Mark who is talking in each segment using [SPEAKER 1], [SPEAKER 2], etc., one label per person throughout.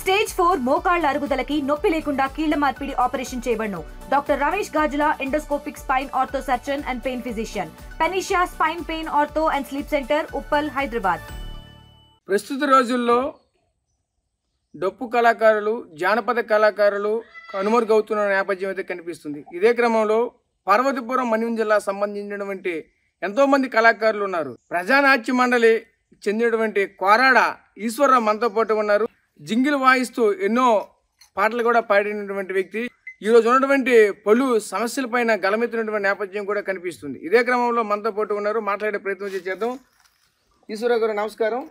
[SPEAKER 1] Stage 4 మోకాళ్ల అరుగుదలకి నొప్పి లేకుండా కీళ్ల మార్పిడి ఆపరేషన్ చేయబడును. Doctor Ramesh Gajula, endoscopic spine ortho surgeon and pain physician, పెనిషియా spine pain ortho and sleep centre, Uppal, Hyderabad.
[SPEAKER 2] ప్రస్తుత రోజుల్లో డప్పు కళాకారులు, జానపద కళాకారులు కనుమరుగవుతున్న నేపథ్యం అయితే కనిపిస్తుంది. ఇదే క్రమంలో పార్వతీపురం మన్యం జిల్లా సంబంధించినటువంటి ఎంతోమంది కళాకారులు ఉన్నారు. ప్రజానాట్య మండలి చెందినటువంటి కోరాడ ఈశ్వరరావు మనతో పాటు ఉన్నారు. జింగిల్ వాయిస్తూ ఎన్నో పాటలు కూడా పాడినటువంటి వ్యక్తి. ఈరోజు ఉన్నటువంటి పలు సమస్యలపైన గలమెత్తినటువంటి నేపథ్యం కూడా కనిపిస్తుంది. ఇదే క్రమంలో మనతో పాటు ఉన్నారు, మాట్లాడే ప్రయత్నం చేద్దాం. ఈశ్వరరావు గారు నమస్కారం.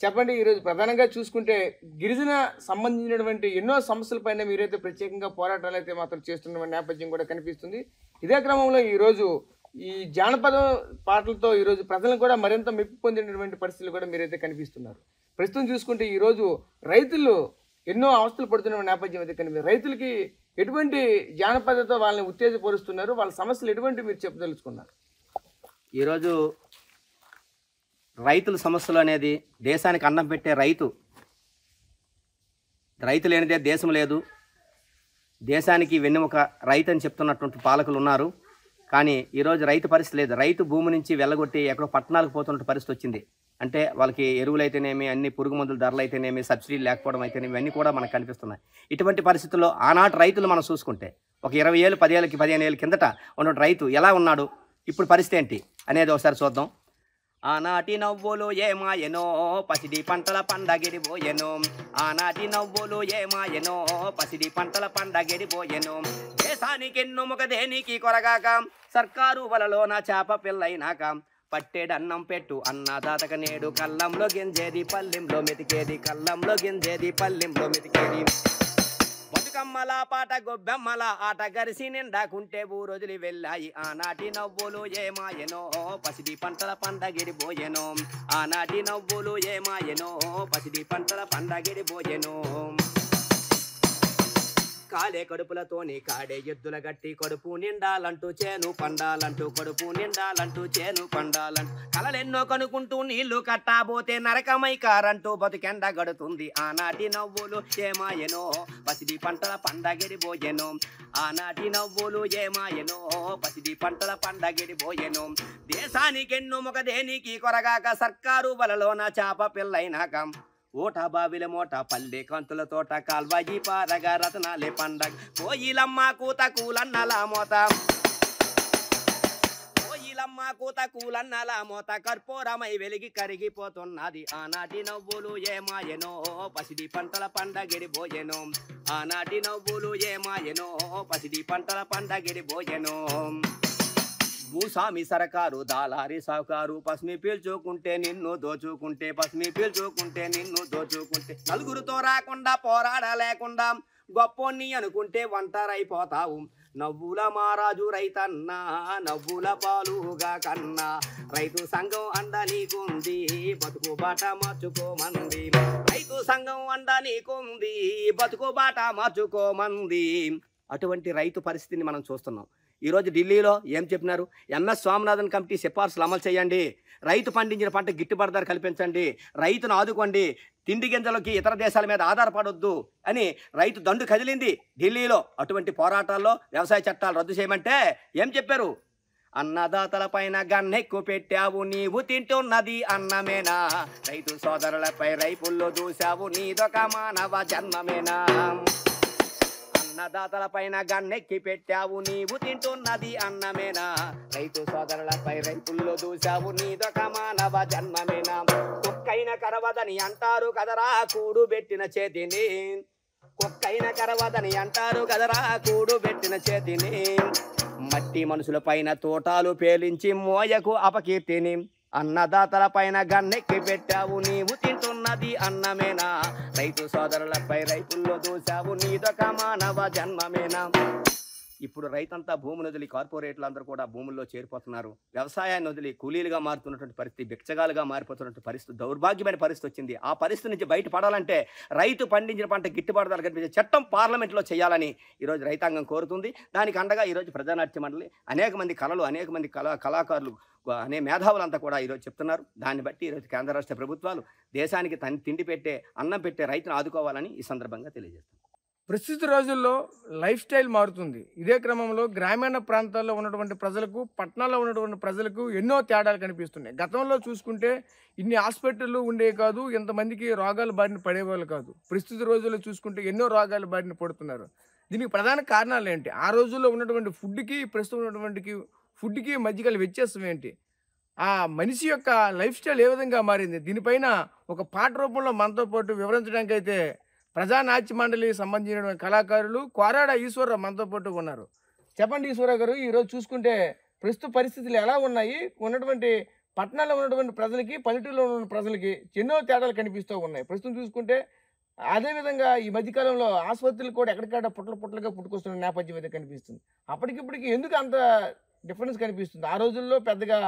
[SPEAKER 2] చెప్పండి, ఈరోజు ప్రధానంగా చూసుకుంటే గిరిజన సంబంధించినటువంటి ఎన్నో సమస్యలపైన మీరైతే ప్రత్యేకంగా పోరాటాలు అయితే మాత్రం చేస్తున్న నేపథ్యం కూడా కనిపిస్తుంది. ఇదే క్రమంలో ఈరోజు ఈ జానపద పాటలతో ఈరోజు ప్రజలను కూడా మరింత మెప్పు పొందినటువంటి పరిస్థితులు కూడా మీరైతే కనిపిస్తున్నారు. ప్రస్తుతం చూసుకుంటే ఈరోజు రైతులు ఎన్నో అవస్థలు పడుతున్న నేపథ్యం అయితే కనిపిస్తుంది. రైతులకి ఎటువంటి జానపదతో వాళ్ళని ఉత్తేజపరుస్తున్నారు, వాళ్ళ సమస్యలు ఎటువంటి మీరు చెప్పదలుచుకున్నారు?
[SPEAKER 3] ఈరోజు రైతుల సమస్యలు అనేది దేశానికి అన్నం పెట్టే రైతు లేనిదే దేశం లేదు. దేశానికి వెన్నెముక రైతు అని చెప్తున్నటువంటి పాలకులు ఉన్నారు. కానీ ఈరోజు రైతు పరిస్థితి లేదు. రైతు భూమి నుంచి వెళ్ళగొట్టి ఎక్కడో పట్టణాలకు పోతున్న పరిస్థితి వచ్చింది. అంటే వాళ్ళకి ఎరువులు అయితేనేమి, అన్ని పురుగు మందుల ధరలు అయితేనేమి, సబ్సిడీలు లేకపోవడం అయితేనేమి, ఇవన్నీ కూడా మనకు కనిపిస్తున్నాయి. ఇటువంటి పరిస్థితుల్లో ఆనాటి రైతులు మనం చూసుకుంటే ఒక 20 ఏళ్ళు 10 ఏళ్ళకి 15 ఏళ్ళ కిందట ఉన్న రైతు ఎలా ఉన్నాడు, ఇప్పుడు పరిస్థితి ఏంటి అనేది ఒకసారి చూద్దాం. ఆనాటి నవ్వులు ఏమాయనో, పసిడి పంటల పండగిడిపోయెను. ఆనాటి నవ్వులు ఏమాయనో, పసిడి పంటల పండగిడిపోయెను. దేశానికి ఎన్నుముక దేనికి కొరగాక, సర్కారు వలలోన చేప పిల్లైనాక, పట్టేడన్నం పెట్టు అన్నదాతక నేడు, కల్లంలో గింజేది పల్లెంలో మెతికేది, కల్లంలో గింజేది పల్లెంలో మెతికేది. బతుకమ్మల పాట గొబ్బెమ్మల ఆట గరిసి నిండాకుంటే ఊరోజులు వెళ్ళాయి. ఆనాటి నవ్వులు ఏమాయనో, పసిడి పంటల పండగిడిపోయెను. ఆనాటి నవ్వులు ఏమాయనో, పసిడి పంటల పండగిడిపోయెను. కాలే కడుపులతోని కాడే ఎద్దుల గట్టి, కడుపు నిండాలంటూ చేను పండాలంటూ, కడుపు నిండాలంటూ చేను పండాలంటూ, కలలెన్నో కనుకుంటూ నీళ్లు కట్టాబోతే నరకమై కారంటూ బతుకెండ గడుతుంది. ఆనాటి నవ్వులు ఏమాయనో, పసిడి పంటల పండగిడిపోయెను. ఆనాటి నవ్వులు ఏమాయనో, పసిడి పంటల పండగిడిపోయెను. దేశానికి ఎన్నుముక దేనికి కొరగాక, సర్కారు వలలోన చేప పిల్లైనాక, ఓట బావిల మోట పల్లె కంతుల తోట, కాల్వాయి పారగా రతనాలే పండగ, కోయిలమ్మ కూత కూలన్నల మోత, కోయిలమ్మ కూత కూలన్నల మోత, కర్పూరమై వెలిగి కరిగిపోతున్నది. ఆనాటి నవ్వులు ఏమాయనో, పసిడి పంటల పండగిడిపోయెను. ఆనాటి నవ్వులు ఏమాయనో, పసిడి పంటల పండగిడిపోయెను. భూస్వామి సరకారు, దాలారి సావుకారు, పసిమి పీల్చుకుంటే నిన్ను దోచుకుంటే, పసిమి పీల్చుకుంటే నిన్ను దోచుకుంటే, నలుగురితో రాకుండా పోరాడలేకుండా గొప్పోన్ని అనుకుంటే ఒంటరైపోతావు. నవ్వుల మారాజు రైతన్న, నవ్వుల పాలుగా కన్నా, రైతు సంఘం అండ నీకుంది, బతుకు బాట మార్చుకోమంది. రైతు సంఘం అండ నీకుంది, బతుకు బాట మార్చుకోమంది. అటువంటి రైతు పరిస్థితిని మనం చూస్తున్నాం. ఈరోజు ఢిల్లీలో ఏం చెప్పినారు? ఎంఎస్ స్వామినాథన్ కమిటీ సిఫార్సులు అమలు చేయండి, రైతు పండించిన పంట గిట్టుబాటు ధర కల్పించండి, రైతును ఆదుకోండి, తిండి గింజలకి ఇతర దేశాల మీద ఆధారపడొద్దు అని రైతు దండు కదిలింది ఢిల్లీలో. అటువంటి పోరాటాల్లో వ్యవసాయ చట్టాలు రద్దు చేయమంటే ఏం చెప్పారు? అన్నదాతల పైన గన్నెక్కు పెట్టావు, నీవు తింటున్నది అన్నమేనా, రైతు సోదరులపై రైపుల్లో దూసావు, నీదొక మానవ జన్మమేనా. అన్నదాతల పైన గన్నెక్కి పెట్టావు, నీవు తింటున్నది అన్నమేనా, రైతు సోదరులపై రైతుల్లో దూసావు, నీదొక మానవ జన్మమేనా. కుక్కైన కరవదని అంటారు కదరా కూడు పెట్టిన చేతిని, కుక్కైన కరవదని అంటారు కదరా కూడు పెట్టిన చేతిని. మట్టి మనుషుల పైన తోటాలు పేలించి మోయకు అపకీర్తిని, అన్నదాతల పైన గన్నెక్కి పెట్టావు, నీవు తింటున్నది అన్నమేనా, రైతు సోదరులపై రైతుల్లో దూసావు, నీదొక మానవ జన్మమేనా. ఇప్పుడు రైతంతా భూమిని వదిలి కార్పొరేట్లు అందరూ కూడా భూముల్లో చేరిపోతున్నారు. వ్యవసాయాన్ని వదిలి కూలీలుగా మారుతున్నటువంటి పరిస్థితి, భిక్షగాలుగా మారిపోతున్నటువంటి పరిస్థితి, దౌర్భాగ్యమైన పరిస్థితి వచ్చింది. ఆ పరిస్థితి నుంచి బయటపడాలంటే రైతు పండించిన పంట గిట్టుబాటు ధర కల్పించే చట్టం పార్లమెంట్లో చేయాలని ఈరోజు రైతాంగం కోరుతుంది. దానికి అండగా ఈరోజు ప్రజానాట్య మండలి అనేక మంది కళాకారులు అనే మేధావులంతా కూడా ఈరోజు చెప్తున్నారు. దాన్ని బట్టి ఈరోజు కేంద్ర రాష్ట్ర ప్రభుత్వాలు దేశానికి తిండి పెట్టే అన్నం పెట్టే రైతును ఆదుకోవాలని ఈ సందర్భంగా తెలియజేస్తారు.
[SPEAKER 2] ప్రస్తుత రోజుల్లో లైఫ్ స్టైల్ మారుతుంది. ఇదే క్రమంలో గ్రామీణ ప్రాంతాల్లో ఉన్నటువంటి ప్రజలకు, పట్టణాల్లో ఉన్నటువంటి ప్రజలకు ఎన్నో తేడాలు కనిపిస్తున్నాయి. గతంలో చూసుకుంటే ఇన్ని హాస్పిటళ్ళు ఉండేవి కాదు, ఇంతమందికి రోగాల బారిన పడేవాళ్ళు కాదు. ప్రస్తుత రోజుల్లో చూసుకుంటే ఎన్నో రోగాల బారిన పడుతున్నారు. దీనికి ప్రధాన కారణాలు ఏంటి? ఆ రోజుల్లో ఉన్నటువంటి ఫుడ్కి ప్రస్తుతం ఉన్నటువంటి ఫుడ్కి మధ్య గల వ్యత్యాసం ఏంటి? ఆ మనిషి యొక్క లైఫ్ స్టైల్ ఏ విధంగా మారింది? దీనిపైన ఒక పాట రూపంలో మనతో పాటు వివరించడానికైతే ప్రజానాట్య మండలికి సంబంధించిన కళాకారులు కోరాడ ఈశ్వరరావు మనతో పాటు ఉన్నారు. చెప్పండి ఈశ్వరరావు గారు, ఈరోజు చూసుకుంటే ప్రస్తుత పరిస్థితులు ఎలా ఉన్నాయి? ఉన్నటువంటి పట్టణాల్లో ఉన్నటువంటి ప్రజలకి, పల్లెటూరులో ఉన్న ప్రజలకి ఎన్నో తేడాలు కనిపిస్తూ ఉన్నాయి. ప్రస్తుతం చూసుకుంటే అదేవిధంగా ఈ మధ్యకాలంలో ఆసుపత్రులు కూడా ఎక్కడికక్కడ పుట్టలుగా పుట్టుకొస్తున్న నేపథ్యం అయితే కనిపిస్తుంది. అప్పటికిప్పటికి ఎందుకు అంత డిఫరెన్స్ కనిపిస్తుంది? ఆ రోజుల్లో పెద్దగా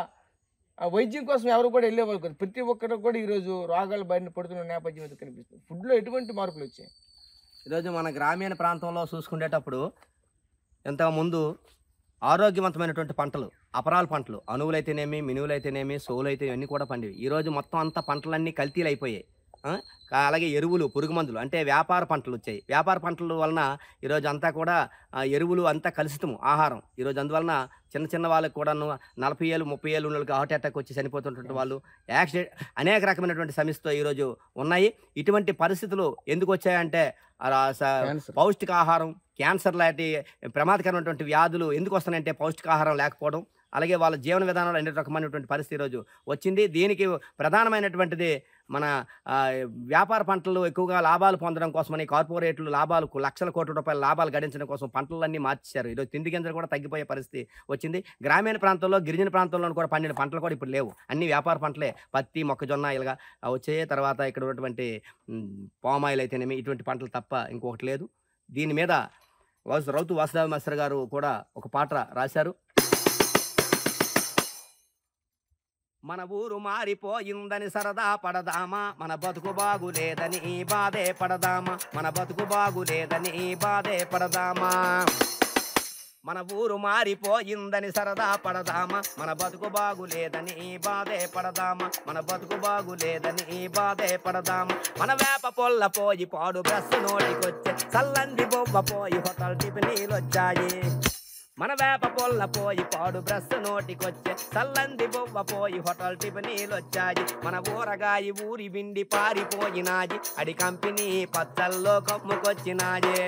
[SPEAKER 2] వైద్యం కోసం ఎవరు కూడా వెళ్ళేవాళ్ళు కాదు. ప్రతి ఒక్కరు కూడా ఈరోజు రోగాల బారిన పడుతున్న నేపథ్యం అయితే కనిపిస్తుంది. ఫుడ్లో ఎటువంటి మార్పులు వచ్చాయి?
[SPEAKER 3] ఈరోజు మన గ్రామీణ ప్రాంతంలో చూసుకునేటప్పుడు ఇంతకుముందు ఆరోగ్యవంతమైనటువంటి పంటలు, అపరాల పంటలు, అణువులైతేనేమి, మినువులైతేనేమి, సోలు అయితే ఇవన్నీ కూడా పండేవి. ఈరోజు మొత్తం అంతా పంటలన్నీ కల్తీలు అయిపోయాయి. అలాగే ఎరువులు, పురుగు మందులు అంటే వ్యాపార పంటలు వచ్చాయి. వ్యాపార పంటల వలన ఈరోజు అంతా కూడా ఎరువులు అంతా కలుషితము ఆహారం. ఈరోజు అందువలన చిన్న వాళ్ళకి కూడా 40 ఏళ్ళు 30 ఏళ్ళు ఉన్న వాళ్ళకి హార్ట్ అటాక్ వచ్చి చనిపోతున్నటువంటి వాళ్ళు, యాక్సిడెంట్, అనేక రకమైనటువంటి సమస్యతో ఈరోజు ఉన్నాయి. ఇటువంటి పరిస్థితులు ఎందుకు వచ్చాయంటే పౌష్టికాహారం, క్యాన్సర్ లాంటి ప్రమాదకరమైనటువంటి వ్యాధులు ఎందుకు వస్తున్నాయంటే పౌష్టికాహారం లేకపోవడం, అలాగే వాళ్ళ జీవన విధానంలో అన్ని రకమైనటువంటి పరిస్థితి ఈరోజు వచ్చింది. దీనికి ప్రధానమైనటువంటిది మన వ్యాపార పంటలు ఎక్కువగా లాభాలు పొందడం కోసమని కార్పొరేట్లు లక్షల కోట్ల రూపాయల లాభాలు గడించడం కోసం పంటలన్నీ మార్చేశారు. ఈరోజు తిండి గింజలు కూడా తగ్గిపోయే పరిస్థితి వచ్చింది. గ్రామీణ ప్రాంతాల్లో, గిరిజన ప్రాంతాల్లో కూడా పండిన పంటలు కూడా ఇప్పుడు లేవు. అన్ని వ్యాపార పంటలే, పత్తి, మొక్కజొన్న ఇలాగా వచ్చాయి. తర్వాత ఇక్కడ ఉన్నటువంటి పామాయిల్ అయితేనేమి ఇటువంటి పంటలు తప్ప ఇంకొకటి లేదు. దీని మీద రౌతు వాసుదేవ మాస్టర్ గారు కూడా ఒక పాట రాశారు. మన ఊరు మారిపోయిందని సరదా పడదామా, మన బతుకు బాగులేదని ఈ బాధే పడదామా, మన బతుకు బాగులేదని ఈ బాధే పడదామా. మన ఊరు మారిపోయిందని సరదా పడదామా, మన బతుకు బాగులేదని ఈ బాధే పడదామా, మన బతుకు బాగులేదని ఈ బాధే పడదామా. మన వేప పొల్ల పోయి పాడు బ్రష్ నోటికొచ్చే, చల్లంది బొవ్వ పోయి హోటల్ టిఫినీలొచ్చాయి. మన వేప పొల్ల పోయి పాడు బ్రష్ నోటికొచ్చే, చల్లంది బొవ్వ పోయి హోటల్ టిఫినీలొచ్చాయి. మన ఊరగాయి ఊరి బిండి పారిపోయినాయి, అడి కంపెనీ పచ్చల్లో కమ్ముకొచ్చినాయే.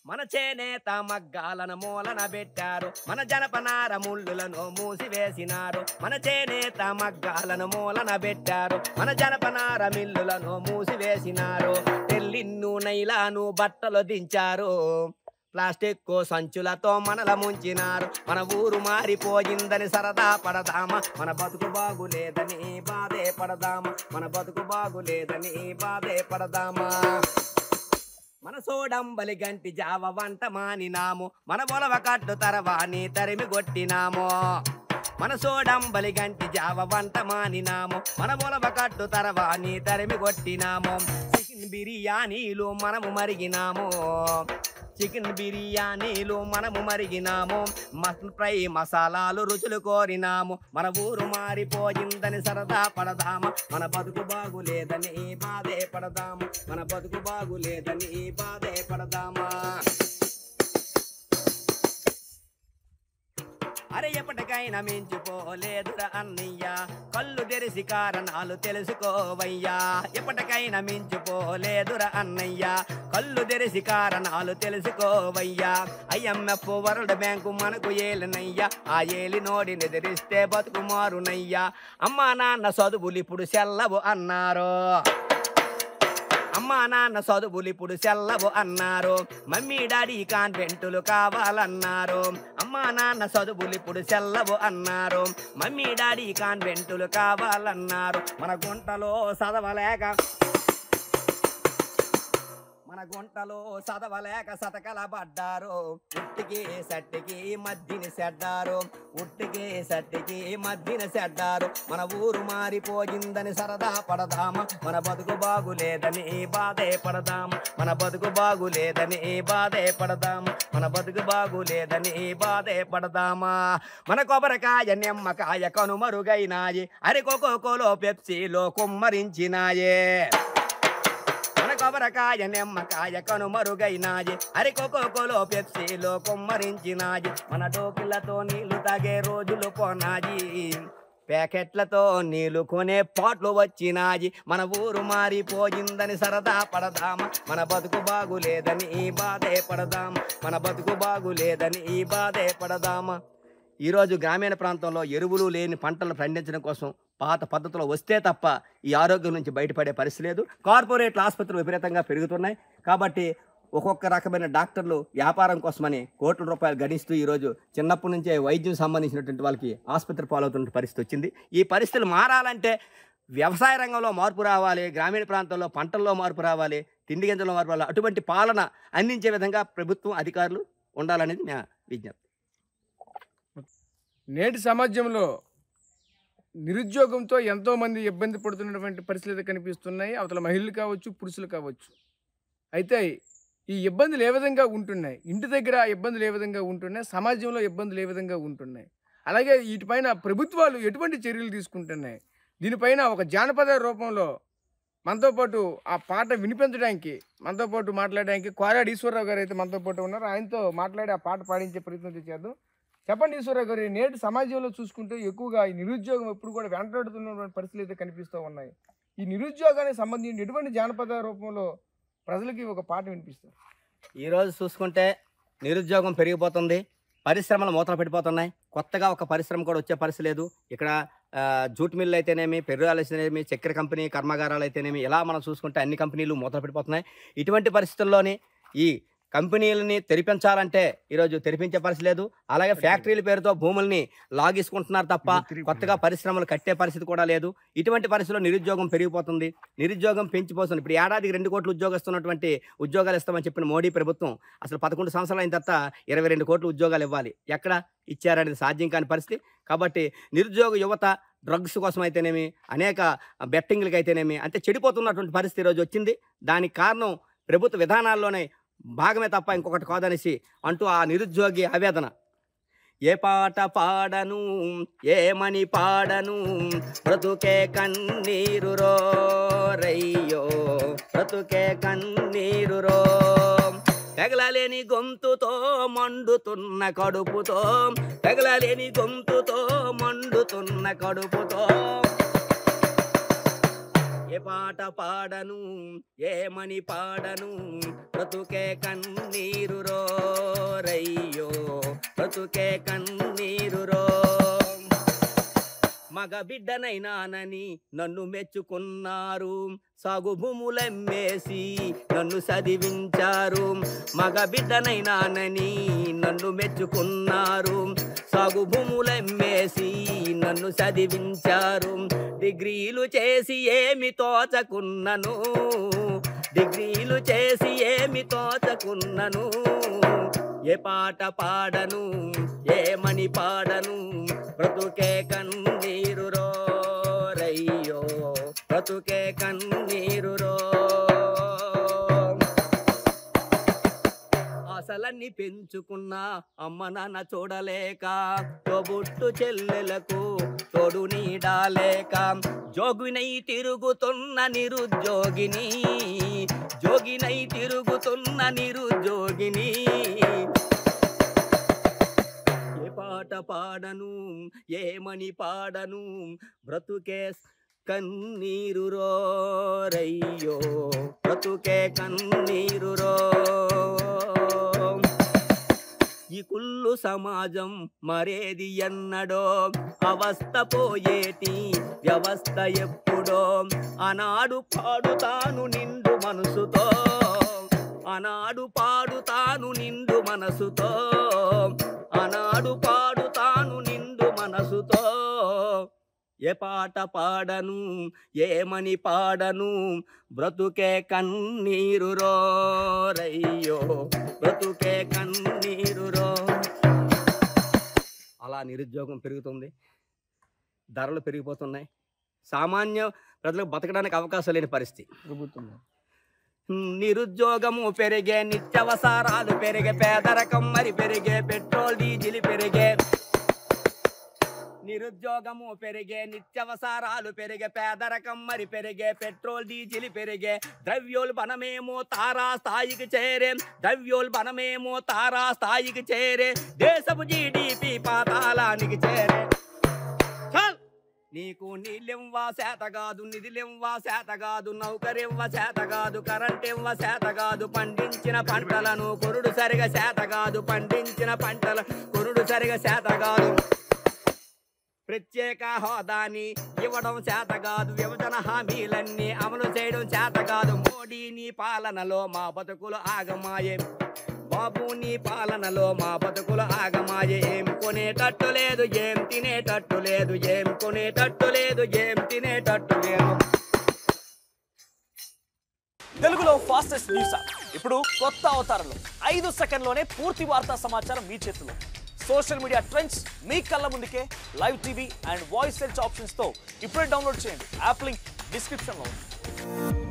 [SPEAKER 3] మన చేనేత మగ్గాలను మూలన పెట్టారు, మన జనపనార ముళ్ళులను మూసివేసినారు. మన చేనేత మగ్గాలను మూలన పెట్టారు, మన జనపనార మిల్లులను మూసివేసినారు. తెల్లిన్ను నైలాను బట్టలు దించారు, ప్లాస్టిక్ సంచులతో మనల ముంచినారు. మన ఊరు మారిపోయిందని సరదా పడదామా, మన బతుకు బాగులేదని బాధే పడదామా, మన బతుకు బాగులేదని బాధే పడదామా. మన సోడంబలి గంటి జావ వంట మానినాము, మన బొలవ కట్టు తరవాని తరిమి కొట్టినాము. మన సోడంబలి గంటి జావ వంట మానినాము, మన బొలవ కట్టు తరవాని తరిమి కొట్టినాము. చికెన్ బిర్యానీలు మనము మరిగినాము, చికెన్ బిర్యానీలు మనము మరిగినాము. మటన్ ఫ్రై మసాలాలు రుచులు కోరినాము. మన ఊరు మారిపోయిందని సరదా పడదామా, మన బతుకు బాగులేదని బాధే పడదాము, మన బతుకు బాగులేదని బాధే పడదామా. అరే ఎప్పటికైనా మించిపోలేదురా అన్నయ్య, కళ్ళు తెరిసి కారణాలు తెలుసుకోవయ్యా. ఎప్పటికైనా మించిపోలేదురా అన్నయ్య, కళ్ళు తెరిసి కారణాలు తెలుసుకోవయ్యా. IMF వరల్డ్ బ్యాంకు మనకు ఏలినయ్యా, ఆ ఏలి నోడిని ఎదిరిస్తే బతుకు మారునయ్యా. అమ్మా నాన్న చదువులు ఇప్పుడు సెల్లవు అన్నారు, అమ్మా నాన్న చదువులు ఇప్పుడు సెల్లవు అన్నారు. మమ్మీ డాడీ కాన్వెంటులు కావాలన్నారు, అమ్మా నాన్న చదువులు ఇప్పుడు సెల్లవు అన్నారు. మమ్మీ డాడీ కాన్వెంటులు కావాలన్నారు. మన గుంటలో చదవలేక మన గుంటలో చదవలేక సతకల పడ్డారు ఉట్టికి సట్టికి మధ్యని సెడ్డారు ఉట్టికి సట్టికి మధ్యని సెడ్డారు మన ఊరు మారిపోయిందని సరదా పడదామా మన బతుకు బాగులేదని బాధే పడదామా మన బతుకు బాగులేదని బాధే పడదామా మన బతుకు బాగులేదని బాధే పడదామా మన కొబ్బరికాయ నిమ్మకాయ కనుమరుగైనాయి అరికొకోలో పెప్సీలో కుమ్మరించినాయే మన కొబ్బరికాయ నిమ్మకాయ కనుమరుగైనాయి అరికొకోలో పెప్సీలో కుమ్మరించినాయి మన డోకులతో నీళ్లు తాగే రోజులు పోనాయి ప్యాకెట్లతో నీళ్లు కొనే పాటలు వచ్చినాయి మన ఊరు మారిపోయిందని సరదా పడదామా మన బతుకు బాగులేదని బాధే పడదామా మన బతుకు బాగులేదని బాధే పడదామా ఈరోజు గ్రామీణ ప్రాంతంలో ఎరువులు లేని పంటలు పండించడం కోసం పాత పద్ధతిలో వస్తే తప్ప ఈ ఆరోగ్యం నుంచి బయటపడే పరిస్థితి లేదు. కార్పొరేట్ ఆసుపత్రులు విపరీతంగా పెరుగుతున్నాయి కాబట్టి ఒక్కొక్క రకమైన డాక్టర్లు వ్యాపారం కోసమని కోట్ల రూపాయలు గణిస్తూ ఈరోజు చిన్నప్పటి నుంచే వైద్యం సంబంధించినటువంటి వాళ్ళకి ఆసుపత్రి పాలవుతున్న పరిస్థితి వచ్చింది. ఈ పరిస్థితులు మారాలంటే వ్యవసాయ రంగంలో మార్పు రావాలి, గ్రామీణ ప్రాంతంలో పంటల్లో మార్పు రావాలి, తిండి గింజల్లో మార్పు రావాలి. అటువంటి పాలన అందించే విధంగా ప్రభుత్వం అధికారులు ఉండాలనేది నా విజ్ఞప్తి.
[SPEAKER 2] నేటి సమాజంలో నిరుద్యోగంతో ఎంతోమంది ఇబ్బంది పడుతున్నటువంటి పరిస్థితులు కనిపిస్తున్నాయి. అవతల మహిళలు కావచ్చు, పురుషులు కావచ్చు. అయితే ఈ ఇబ్బందులు ఏ విధంగా ఉంటున్నాయి, ఇంటి దగ్గర ఇబ్బందులు ఏ విధంగా ఉంటున్నాయి, సమాజంలో ఇబ్బందులు ఏ విధంగా ఉంటున్నాయి, అలాగే వీటిపైన ప్రభుత్వాలు ఎటువంటి చర్యలు తీసుకుంటున్నాయి, దీనిపైన ఒక జానపద రూపంలో మనతో పాటు ఆ పాట వినిపించడానికి మనతో పాటు మాట్లాడడానికి కోరాడు ఈశ్వరరావు గారు అయితే మనతో పాటు ఉన్నారు. ఆయనతో మాట్లాడి ఆ పాట పాడించే ప్రయత్నం చేద్దాం. చెప్పండి ఈశ్వరరావు గారు, నేటి సమాజంలో చూసుకుంటే ఎక్కువగా ఈ నిరుద్యోగం ఎప్పుడు కూడా వెంటాడుతున్నటువంటి పరిస్థితులు అయితే కనిపిస్తూ ఉన్నాయి. ఈ నిరుద్యోగానికి సంబంధించి ఎటువంటి జానపద రూపంలో ప్రజలకి ఒక పాట వినిపిస్తారు?
[SPEAKER 3] ఈరోజు చూసుకుంటే నిరుద్యోగం పెరిగిపోతుంది, పరిశ్రమలు మూతలు పెట్టిపోతున్నాయి. కొత్తగా ఒక పరిశ్రమ కూడా వచ్చే పరిస్థితి లేదు. ఇక్కడ జూట్ మిల్లు అయితేనేమి, పెర్రాలు అయితేనేమి, చక్కెర కంపెనీ కర్మాగారాలు అయితేనేమి, ఇలా మనం చూసుకుంటే అన్ని కంపెనీలు మూతలు పెట్టిపోతున్నాయి. ఇటువంటి పరిస్థితుల్లోని ఈ కంపెనీలని తెరిపించాలంటే ఈరోజు తెరిపించే పరిస్థితి లేదు. అలాగే ఫ్యాక్టరీల పేరుతో భూముల్ని లాగేసుకుంటున్నారు తప్ప కొత్తగా పరిశ్రమలు కట్టే పరిస్థితి కూడా లేదు. ఇటువంటి పరిస్థితుల్లో నిరుద్యోగం పెరిగిపోతుంది, నిరుద్యోగం పెంచిపోతుంది. ఇప్పుడు ఏడాదికి 2 కోట్ల ఉద్యోగస్తున్నటువంటి ఉద్యోగాలు ఇస్తామని చెప్పిన మోడీ ప్రభుత్వం అసలు 11 సంవత్సరాలు అయిన తర్వాత 22 కోట్ల ఉద్యోగాలు ఇవ్వాలి. ఎక్కడ ఇచ్చారనేది సాధ్యం కాని పరిస్థితి. కాబట్టి నిరుద్యోగ యువత డ్రగ్స్ కోసం అయితేనేమి, అనేక బెట్టింగ్లకి అయితేనేమి అంటే చెడిపోతున్నటువంటి పరిస్థితి ఈరోజు వచ్చింది. దానికి కారణం ప్రభుత్వ విధానాల్లోనే భాగమే తప్ప ఇంకొకటి కాదనేసి అంటూ ఆ నిరుద్యోగి ఆవేదన. ఏ పాట పాడను, ఏమని పాడను, బ్రతుకే కన్నీరు రో రయ్యో, బ్రతుకే కన్నీరు రో, తెగలలేని గొంతుతో మండుతున్న కడుపుతో, తెగలలేని గొంతుతో మండుతున్న కడుపుతో, ఏ పాట పాడను, ఏమని పాడను, బ్రతుకే కన్నీరు రో రయ్యో, బ్రతుకే కన్నీరు రో, మగ బిడ్డనైనానని నన్ను మెచ్చుకున్నారు, సాగు భూములమ్మేసి నన్ను చదివించారు, మగ బిడ్డనైనానని నన్ను మెచ్చుకున్నారు, సాగు భూములమ్మేసి నన్ను చదివించారు, డిగ్రీలు చేసి ఏమి తోచకున్నను, డిగ్రీలు చేసి ఏమి తోచకున్నను, ఏ పాట పాడను, ఏమని పాడను, బ్రతుకే కన్నీరు రో రయ్యో, బ్రతుకే కన్నీరు రో, ఆశలన్నీ పెంచుకున్నా అమ్మ నాన్న చూడలేక, తోబుట్టు చెల్లెలకు తోడు నీడాలేక, జోగినై తిరుగుతున్న నిరుద్యోగిని, జోగినై తిరుగుతున్న నిరుద్యోగిని, ఏ పాట పాడను, ఏమని పాడను, బ్రతుకే కన్నీరు రో రయ్యో, బ్రతుకే కన్నీరు రో, ఈ కుళ్ళు సమాజం మరేది ఎన్నడో, అవస్థ పోయేటి వ్యవస్థ ఎప్పుడో, ఆనాడు పాడుతాను నిండు మనసుతో, ఆనాడు పాడుతాను నిండు మనసుతో, ఆనాడు పాడుతాను నిండు మనసుతో, ఏ పాట పాడను ఏమని పాడను బ్రతుకే కన్నీరు రయ్యో బ్రతుకే కన్నీరు అలా నిరుద్యోగం పెరుగుతుంది, ధరలు పెరిగిపోతున్నాయి, సామాన్య ప్రజలకు బతకడానికి అవకాశం లేని పరిస్థితి. నిరుద్యోగము పెరిగే, నిత్యావసరాలు పెరిగే, పేదరికం మరి పెరిగే, పెట్రోల్ డీజిల్ పెరిగే. నిరుద్యోగము పెరిగే, నిత్యావసరాలు పెరిగే, పేదరికం మరి పెరిగే, పెట్రోల్ డీజిల్ పెరిగే, ద్రవ్యోల్బణమేమో తారా స్థాయికి చేరే, ద్రవ్యోల్బణమేమో తారా స్థాయికి చేరే, దేశపు జీడిపి పాతాళానికి చేరే. నీకు నీళ్ళెవ్వ శాతగాదు, నిధులెవ్వ శాతగాదు, నౌకరెవ్వ శాతగాదు, కరెంటెవ్వ శాతగాదు, పండించిన పంటలను కొరుడు సరిగా శాతగాదు, పండించిన పంటల కొరుడు సరిగా శాతగాదు, ప్రత్యేక హోదాని ఇవ్వడం శాతగాదు, విభజన హామీలన్నీ అమలు చేయడం శాతగాదు, మోడీ నీ పాలనలో మా బతుకులు ఆగమాయే, బాబు నీ పాలనలో మా బతుకులు ఆగమాయే, ఏం కొనేటట్టు లేదు, ఏం తినేటట్టు లేదు, ఏం కొనేటట్టు లేదు, ఏం తినేటట్టు లేదు.
[SPEAKER 4] తెలుగులో ఫాస్టెస్ట్ న్యూస్ యాప్ ఇప్పుడు కొత్త అవతారంలో 5 సెకండ్లోనే పూర్తి వార్తా సమాచారం మీ చేతిలో. సోషల్ మీడియా ట్రెండ్స్ మీ కళ్ళ ముందుకే live TV and voice search options తో ఇప్పుడే డౌన్లోడ్ చేయండి. యాప్ లింక్ డిస్క్రిప్షన్ లో ఉంది.